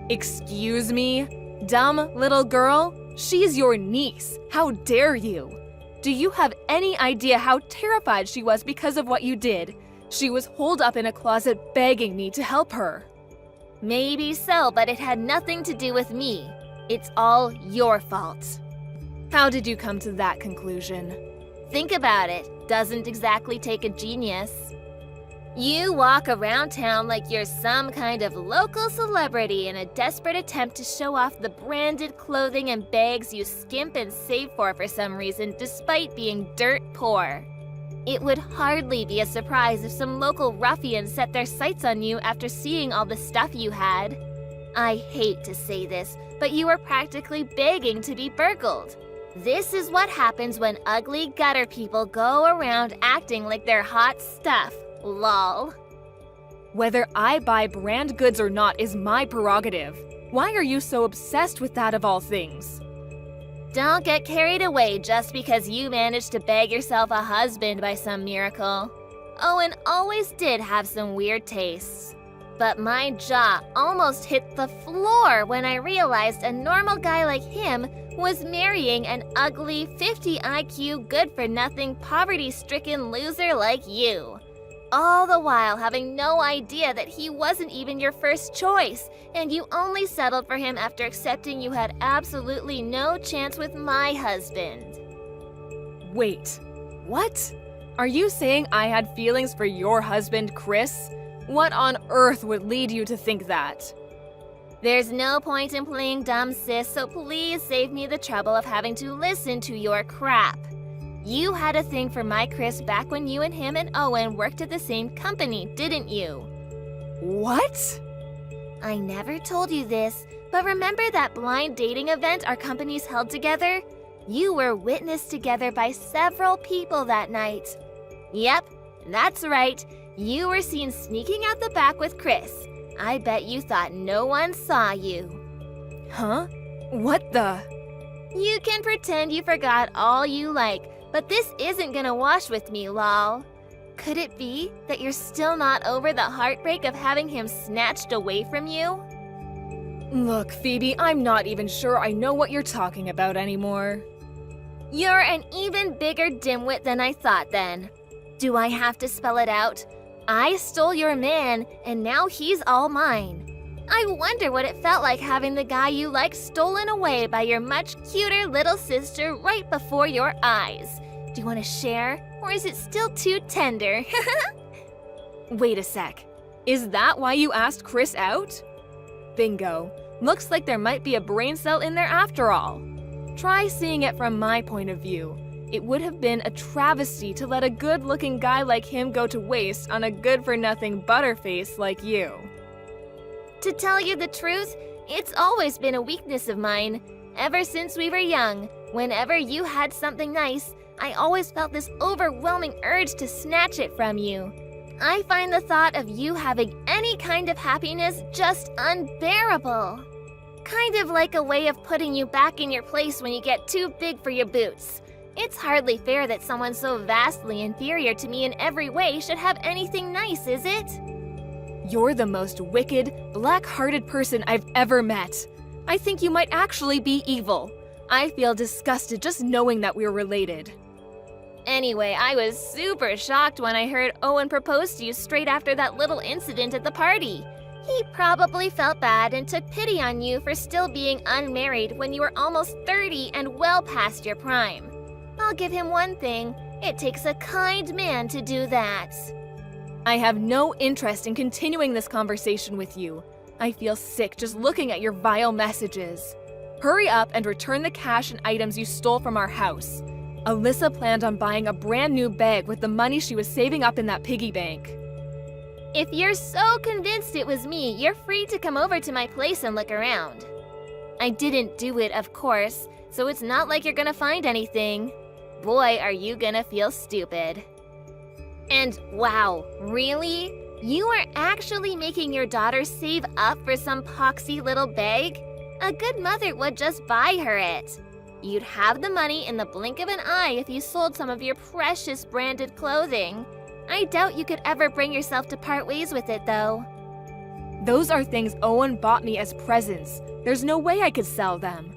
Excuse me? Dumb little girl? She's your niece. How dare you? Do you have any idea how terrified she was because of what you did? She was holed up in a closet begging me to help her. Maybe so, but it had nothing to do with me. It's all your fault. How did you come to that conclusion? Think about it. Doesn't exactly take a genius. You walk around town like you're some kind of local celebrity in a desperate attempt to show off the branded clothing and bags you skimp and save for some reason despite being dirt poor. It would hardly be a surprise if some local ruffian set their sights on you after seeing all the stuff you had. I hate to say this, but you were practically begging to be burgled. This is what happens when ugly gutter people go around acting like they're hot stuff. Lol. Whether I buy brand goods or not is my prerogative. Why are you so obsessed with that of all things? Don't get carried away just because you managed to bag yourself a husband by some miracle. Owen always did have some weird tastes. But my jaw almost hit the floor when I realized a normal guy like him was marrying an ugly 50 IQ, good-for-nothing, poverty-stricken loser like you. All the while having no idea that he wasn't even your first choice, and you only settled for him after accepting you had absolutely no chance with my husband. Wait, what? Are you saying I had feelings for your husband, Chris? What on earth would lead you to think that? There's no point in playing dumb, sis, so please save me the trouble of having to listen to your crap. You had a thing for my Chris back when you and him and Owen worked at the same company, didn't you? What? I never told you this, but remember that blind dating event our companies held together? You were witnessed together by several people that night. Yep, that's right. You were seen sneaking out the back with Chris. I bet you thought no one saw you. Huh? What the? You can pretend you forgot all you like, but this isn't gonna wash with me, lol. Could it be that you're still not over the heartbreak of having him snatched away from you? Look, Phoebe, I'm not even sure I know what you're talking about anymore. You're an even bigger dimwit than I thought then. Do I have to spell it out? I stole your man, and now he's all mine. I wonder what it felt like having the guy you like stolen away by your much cuter little sister right before your eyes. Do you want to share, or is it still too tender? Wait a sec. Is that why you asked Chris out? Bingo. Looks like there might be a brain cell in there after all. Try seeing it from my point of view. It would have been a travesty to let a good-looking guy like him go to waste on a good-for-nothing butterface like you. To tell you the truth, it's always been a weakness of mine. Ever since we were young, whenever you had something nice, I always felt this overwhelming urge to snatch it from you. I find the thought of you having any kind of happiness just unbearable. Kind of like a way of putting you back in your place when you get too big for your boots. It's hardly fair that someone so vastly inferior to me in every way should have anything nice, is it? You're the most wicked, black-hearted person I've ever met. I think you might actually be evil. I feel disgusted just knowing that we're related. Anyway, I was super shocked when I heard Owen propose to you straight after that little incident at the party. He probably felt bad and took pity on you for still being unmarried when you were almost 30 and well past your prime. I'll give him one thing. It takes a kind man to do that. I have no interest in continuing this conversation with you. I feel sick just looking at your vile messages. Hurry up and return the cash and items you stole from our house. Alyssa planned on buying a brand new bag with the money she was saving up in that piggy bank. If you're so convinced it was me, you're free to come over to my place and look around. I didn't do it, of course, so it's not like you're gonna find anything. Boy, are you gonna feel stupid. And wow, really? You are actually making your daughter save up for some poxy little bag? A good mother would just buy her it. You'd have the money in the blink of an eye if you sold some of your precious branded clothing. I doubt you could ever bring yourself to part ways with it, though. Those are things Owen bought me as presents. There's no way I could sell them.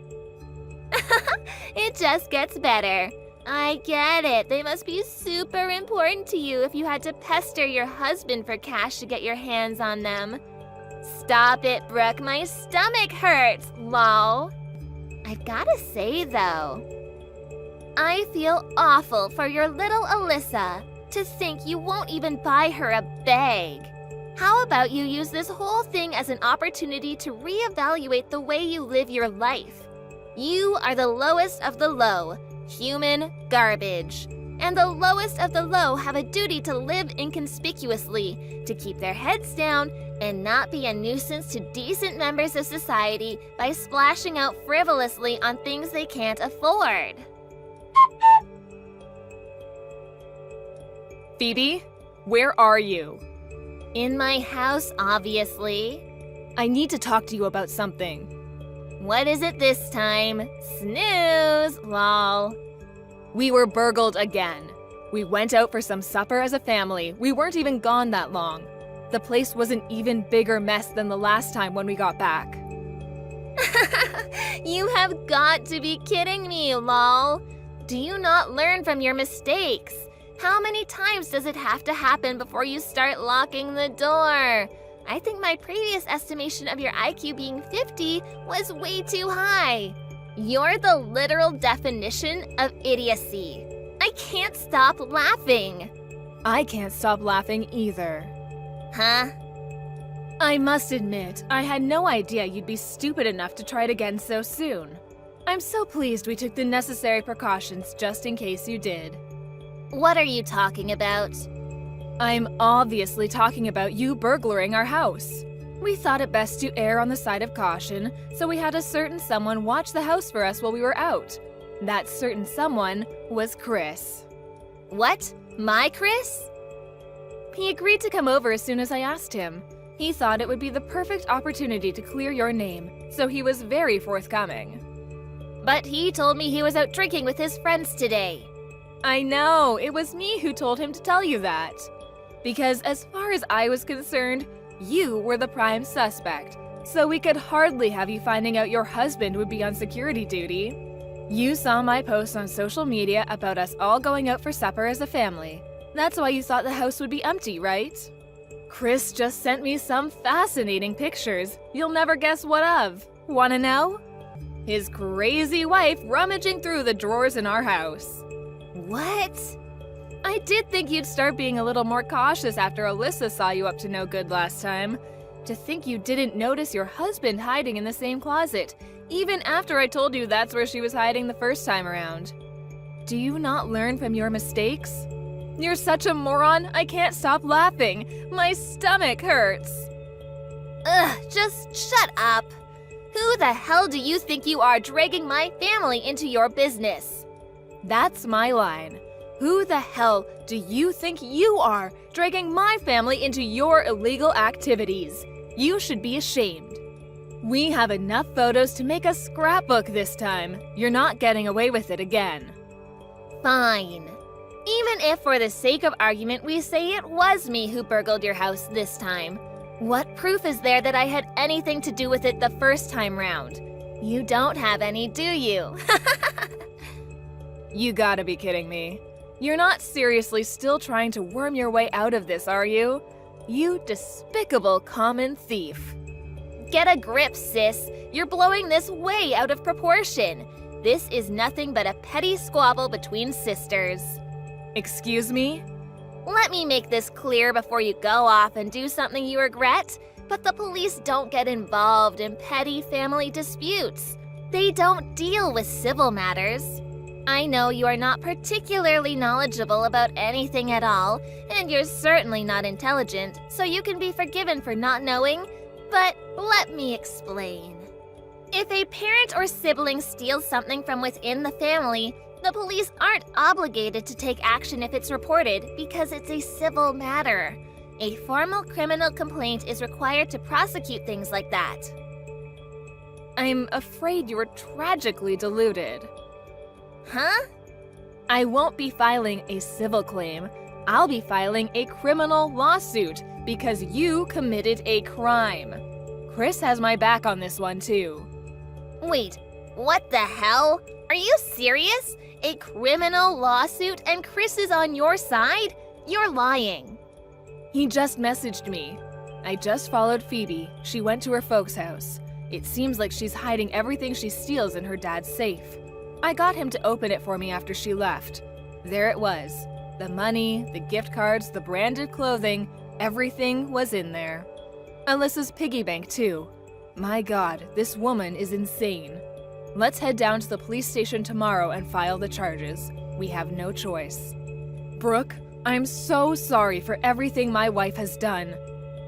It just gets better. I get it. They must be super important to you if you had to pester your husband for cash to get your hands on them. Stop it, Brooke. My stomach hurts, lol. I've gotta say, though, I feel awful for your little Alyssa. To think you won't even buy her a bag. How about you use this whole thing as an opportunity to reevaluate the way you live your life? You are the lowest of the low. Human garbage. And the lowest of the low have a duty to live inconspicuously, to keep their heads down and not be a nuisance to decent members of society by splashing out frivolously on things they can't afford. Phoebe, where are you? In my house, obviously. I need to talk to you about something. What is it this time? Snooze, lol. We were burgled again. We went out for some supper as a family. We weren't even gone that long. The place was an even bigger mess than the last time when we got back. You have got to be kidding me, lol. Do you not learn from your mistakes? How many times does it have to happen before you start locking the door? I think my previous estimation of your IQ being 50 was way too high. You're the literal definition of idiocy. I can't stop laughing. I can't stop laughing either. Huh? I must admit, I had no idea you'd be stupid enough to try it again so soon. I'm so pleased we took the necessary precautions just in case you did. What are you talking about? I'm obviously talking about you burglaring our house. We thought it best to err on the side of caution, so we had a certain someone watch the house for us while we were out. That certain someone was Chris. What? My Chris? He agreed to come over as soon as I asked him. He thought it would be the perfect opportunity to clear your name, so he was very forthcoming. But he told me he was out drinking with his friends today. I know, it was me who told him to tell you that. Because as far as I was concerned, you were the prime suspect, so we could hardly have you finding out your husband would be on security duty. You saw my post on social media about us all going out for supper as a family. That's why you thought the house would be empty, right? Chris just sent me some fascinating pictures. You'll never guess what of. Wanna know? His crazy wife rummaging through the drawers in our house. What? I did think you'd start being a little more cautious after Alyssa saw you up to no good last time. To think you didn't notice your husband hiding in the same closet, even after I told you that's where she was hiding the first time around. Do you not learn from your mistakes? You're such a moron, I can't stop laughing. My stomach hurts. Ugh, just shut up. Who the hell do you think you are dragging my family into your business? That's my line. Who the hell do you think you are dragging my family into your illegal activities? You should be ashamed. We have enough photos to make a scrapbook this time. You're not getting away with it again. Fine. Even if for the sake of argument we say it was me who burgled your house this time, what proof is there that I had anything to do with it the first time round? You don't have any, do you? You gotta be kidding me. You're not seriously still trying to worm your way out of this, are you? You despicable common thief. Get a grip, sis. You're blowing this way out of proportion. This is nothing but a petty squabble between sisters. Excuse me? Let me make this clear before you go off and do something you regret, but the police don't get involved in petty family disputes. They don't deal with civil matters. I know you are not particularly knowledgeable about anything at all, and you're certainly not intelligent, so you can be forgiven for not knowing, but let me explain. If a parent or sibling steals something from within the family, the police aren't obligated to take action if it's reported because it's a civil matter. A formal criminal complaint is required to prosecute things like that. I'm afraid you're tragically deluded. Huh? I won't be filing a civil claim. I'll be filing a criminal lawsuit because you committed a crime. Chris has my back on this one too. Wait, what the hell? Are you serious? A criminal lawsuit and Chris is on your side? You're lying. He just messaged me. I just followed Phoebe. She went to her folks' house. It seems like she's hiding everything she steals in her dad's safe. I got him to open it for me after she left. There it was. The money, the gift cards, the branded clothing, everything was in there. Alyssa's piggy bank too. My God, this woman is insane. Let's head down to the police station tomorrow and file the charges. We have no choice. Brooke, I'm so sorry for everything my wife has done.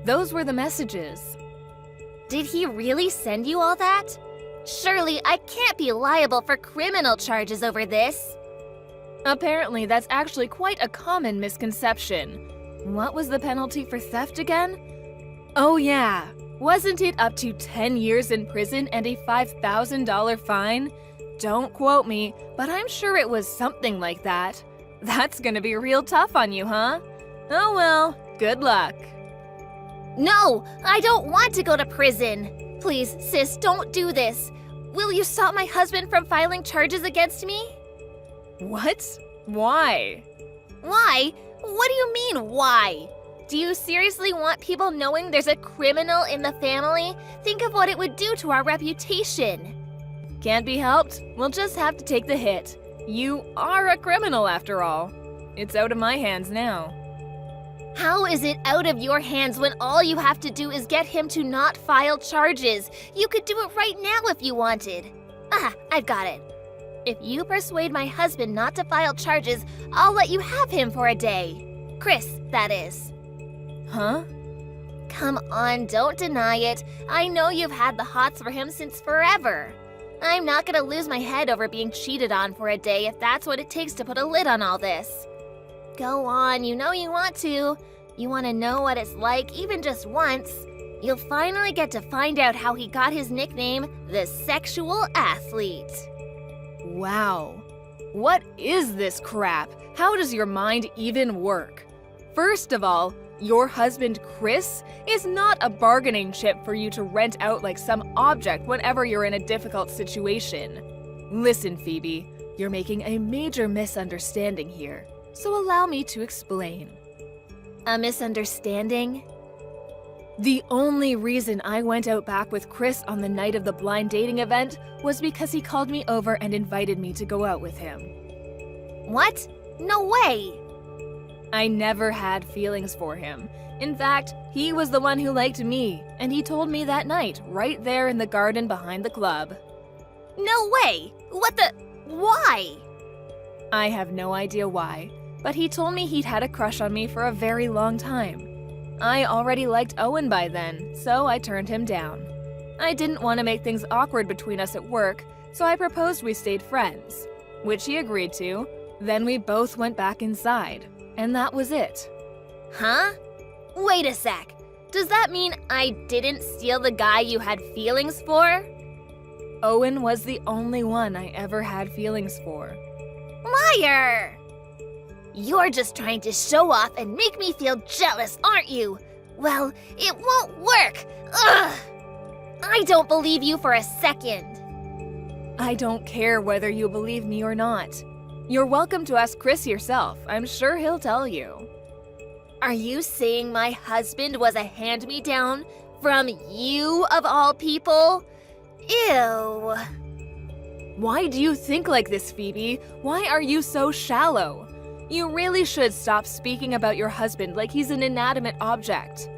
Those were the messages. Did he really send you all that? Surely I can't be liable for criminal charges over this. Apparently, that's actually quite a common misconception. What was the penalty for theft again? Oh yeah, wasn't it up to 10 years in prison and a $5,000 fine? Don't quote me, but I'm sure it was something like that. That's gonna be real tough on you, huh? Oh well, good luck. No, I don't want to go to prison. Please, sis, don't do this. Will you stop my husband from filing charges against me? What? Why? Why? What do you mean, why? Do you seriously want people knowing there's a criminal in the family? Think of what it would do to our reputation. Can't be helped. We'll just have to take the hit. You are a criminal after all. It's out of my hands now. How is it out of your hands when all you have to do is get him to not file charges? You could do it right now if you wanted. Ah, I've got it. If you persuade my husband not to file charges, I'll let you have him for a day. Chris, that is. Huh? Come on, don't deny it. I know you've had the hots for him since forever. I'm not gonna lose my head over being cheated on for a day if that's what it takes to put a lid on all this. Go on, you know you want to. You want to know what it's like, even just once. You'll finally get to find out how he got his nickname, the Sexual Athlete. Wow. What is this crap? How does your mind even work? First of all, your husband Chris is not a bargaining chip for you to rent out like some object whenever you're in a difficult situation. Listen, Phoebe, you're making a major misunderstanding here, so allow me to explain. A misunderstanding? The only reason I went out back with Chris on the night of the blind dating event was because he called me over and invited me to go out with him. What? No way! I never had feelings for him. In fact, he was the one who liked me, and he told me that night, right there in the garden behind the club. No way! What the… why? I have no idea why, but he told me he'd had a crush on me for a very long time. I already liked Owen by then, so I turned him down. I didn't want to make things awkward between us at work, so I proposed we stayed friends, which he agreed to. Then we both went back inside, and that was it. Huh? Wait a sec. Does that mean I didn't steal the guy you had feelings for? Owen was the only one I ever had feelings for. Liar! You're just trying to show off and make me feel jealous, aren't you? Well, it won't work! Ugh! I don't believe you for a second. I don't care whether you believe me or not. You're welcome to ask Chris yourself. I'm sure he'll tell you. Are you saying my husband was a hand-me-down from you of all people? Ew. Why do you think like this, Phoebe? Why are you so shallow? You really should stop speaking about your husband like he's an inanimate object.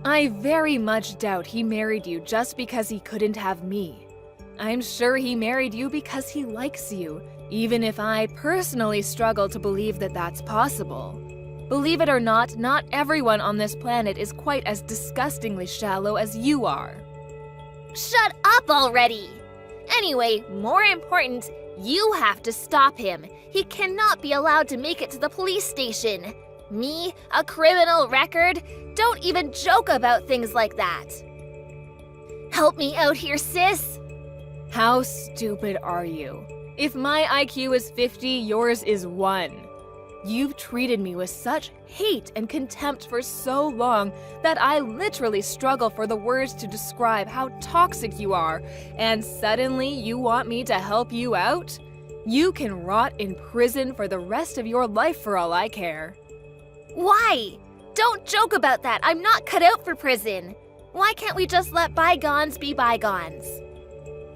I very much doubt he married you just because he couldn't have me. I'm sure he married you because he likes you, even if I personally struggle to believe that that's possible. Believe it or not everyone on this planet is quite as disgustingly shallow as you are. Shut up already! Anyway, more important, you have to stop him. He cannot be allowed to make it to the police station. Me, a criminal record? Don't even joke about things like that. Help me out here, sis. How stupid are you? If my IQ is 50, yours is 1. You've treated me with such hate and contempt for so long that I literally struggle for the words to describe how toxic you are, and suddenly you want me to help you out? You can rot in prison for the rest of your life for all I care. Why? Don't joke about that. I'm not cut out for prison. Why can't we just let bygones be bygones?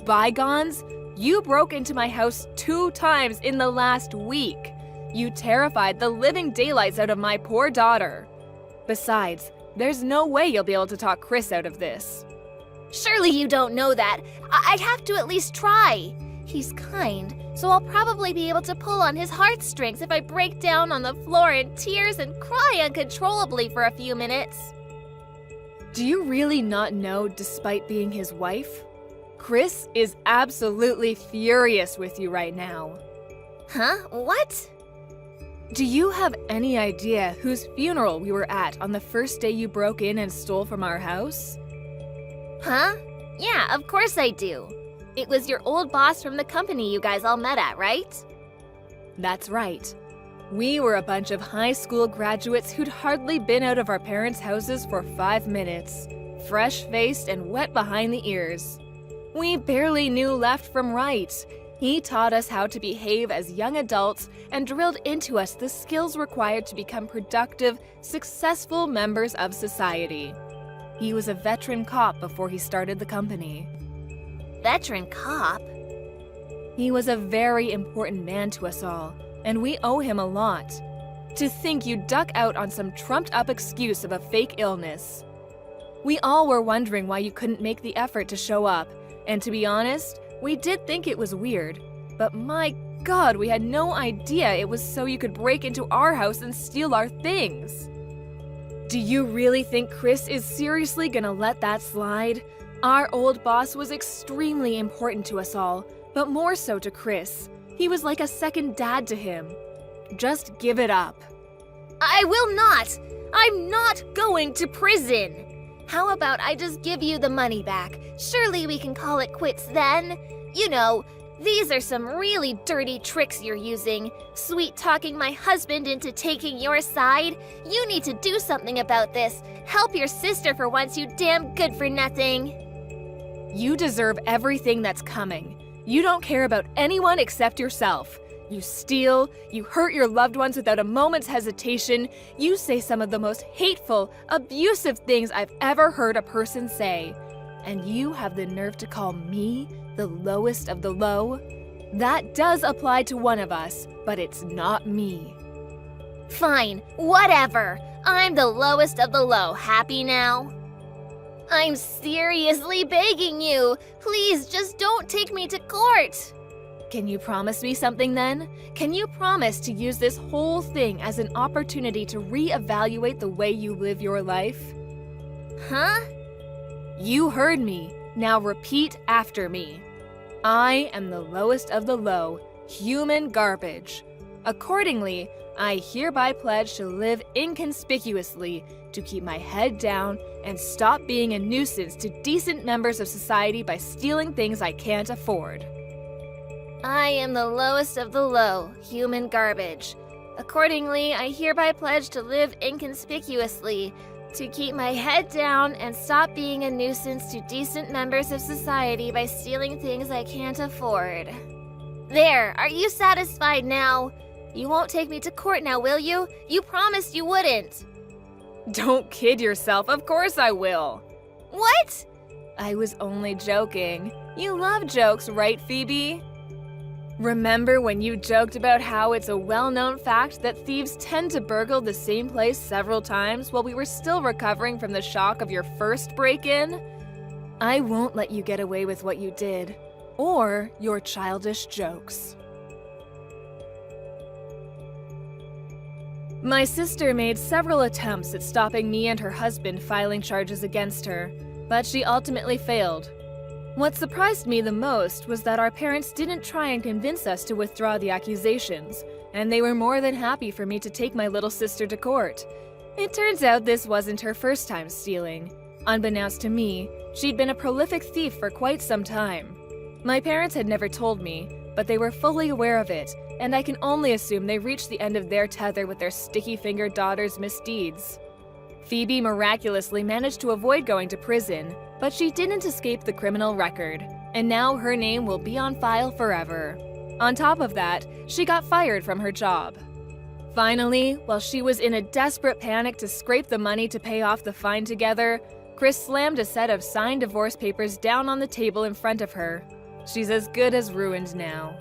Bygones? You broke into my house 2 times in the last week. You terrified the living daylights out of my poor daughter. Besides, there's no way you'll be able to talk Chris out of this. Surely you don't know that. I'd have to at least try. He's kind, so I'll probably be able to pull on his heartstrings if I break down on the floor in tears and cry uncontrollably for a few minutes. Do you really not know, despite being his wife? Chris is absolutely furious with you right now. Huh? What? Do you have any idea whose funeral we were at on the first day you broke in and stole from our house? Huh? Yeah, of course I do. It was your old boss from the company you guys all met at, right? That's right. We were a bunch of high school graduates who'd hardly been out of our parents' houses for 5 minutes, fresh-faced and wet behind the ears. We barely knew left from right. He taught us how to behave as young adults and drilled into us the skills required to become productive, successful members of society. He was a veteran cop before he started the company. Veteran cop? He was a very important man to us all, and we owe him a lot. To think you duck out on some trumped-up excuse of a fake illness. We all were wondering why you couldn't make the effort to show up, and to be honest, we did think it was weird. But my God, we had no idea it was so you could break into our house and steal our things. Do you really think Chris is seriously gonna let that slide? Our old boss was extremely important to us all, but more so to Chris. He was like a second dad to him. Just give it up. I will not! I'm not going to prison! How about I just give you the money back? Surely we can call it quits then. You know, these are some really dirty tricks you're using. Sweet-talking my husband into taking your side. You need to do something about this. Help your sister for once, you damn good-for-nothing. You deserve everything that's coming. You don't care about anyone except yourself. You steal, you hurt your loved ones without a moment's hesitation, you say some of the most hateful, abusive things I've ever heard a person say. And you have the nerve to call me the lowest of the low? That does apply to one of us, but it's not me. Fine, whatever. I'm the lowest of the low. Happy now? I'm seriously begging you. Please just don't take me to court. Can you promise me something then? Can you promise to use this whole thing as an opportunity to reevaluate the way you live your life? Huh? You heard me. Now repeat after me. I am the lowest of the low, human garbage. Accordingly, I hereby pledge to live inconspicuously, to keep my head down, and stop being a nuisance to decent members of society by stealing things I can't afford. I am the lowest of the low, human garbage. Accordingly, I hereby pledge to live inconspicuously, to keep my head down and stop being a nuisance to decent members of society by stealing things I can't afford. There, are you satisfied now? You won't take me to court now, will you? You promised you wouldn't. Don't kid yourself, of course I will. What? I was only joking. You love jokes, right, Phoebe? Remember when you joked about how it's a well-known fact that thieves tend to burgle the same place several times while we were still recovering from the shock of your first break-in? I won't let you get away with what you did, or your childish jokes. My sister made several attempts at stopping me and her husband filing charges against her, but she ultimately failed. What surprised me the most was that our parents didn't try and convince us to withdraw the accusations, and they were more than happy for me to take my little sister to court. It turns out this wasn't her first time stealing. Unbeknownst to me, she'd been a prolific thief for quite some time. My parents had never told me, but they were fully aware of it, and I can only assume they reached the end of their tether with their sticky-fingered daughter's misdeeds. Phoebe miraculously managed to avoid going to prison, but she didn't escape the criminal record, and now her name will be on file forever. On top of that, she got fired from her job. Finally, while she was in a desperate panic to scrape the money to pay off the fine together, Chris slammed a set of signed divorce papers down on the table in front of her. She's as good as ruined now.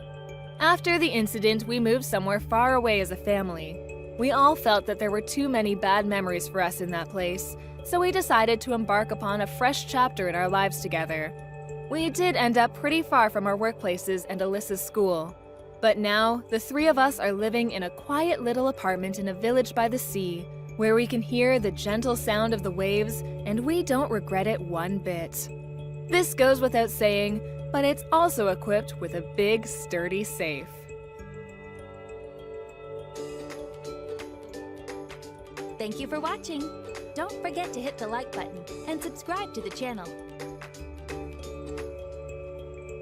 After the incident, we moved somewhere far away as a family. We all felt that there were too many bad memories for us in that place, so we decided to embark upon a fresh chapter in our lives together. We did end up pretty far from our workplaces and Alyssa's school, but now the three of us are living in a quiet little apartment in a village by the sea, where we can hear the gentle sound of the waves, and we don't regret it one bit. This goes without saying, but it's also equipped with a big, sturdy safe. Thank you for watching. Don't forget to hit the like button and subscribe to the channel